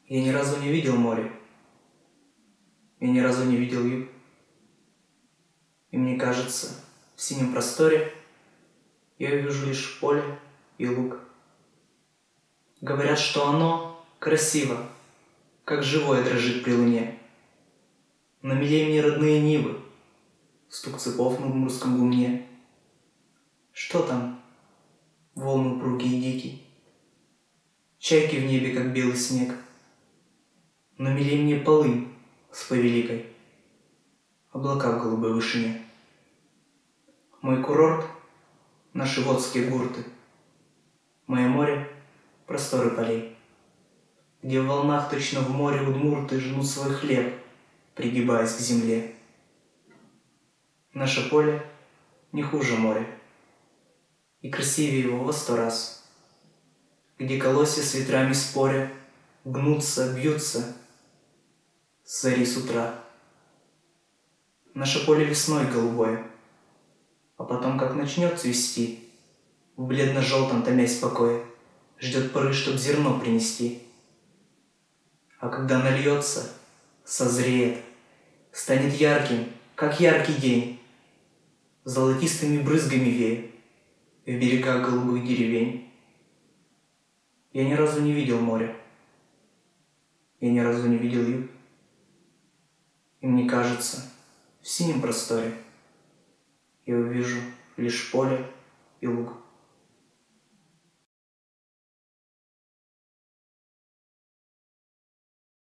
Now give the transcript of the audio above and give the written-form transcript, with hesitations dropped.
Я ни разу не видел море. Я ни разу не видел юг. И мне кажется, в синем просторе я увижу лишь поле и луг. Говорят, что оно красиво, как живое дрожит при луне. Но милей мне родные нивы, стук цепов на удмуртском гумне. Что там? Волны упругий и дикий, чайки в небе, как белый снег. Но милей мне полынь с повеликой, облака в голубой вышине. Мой курорт — наши водские гурты, мое море — просторы полей, где в волнах точно в море удмурты жнут свой хлеб, пригибаясь к земле. Наше поле не хуже моря, и красивее его во 100 раз, где колосья с ветрами споря гнутся, бьются с зари с утра. Наше поле весной голубое, а потом, как начнет цвести, в бледно-желтом томясь покое, ждет поры, чтоб зерно принести. А когда нальется, созреет, станет ярким, как яркий день, золотистыми брызгами веет в берегах голубых деревень. Я ни разу не видел моря. Я ни разу не видел юг. И мне кажется, в синем просторе я увижу лишь поле и луг.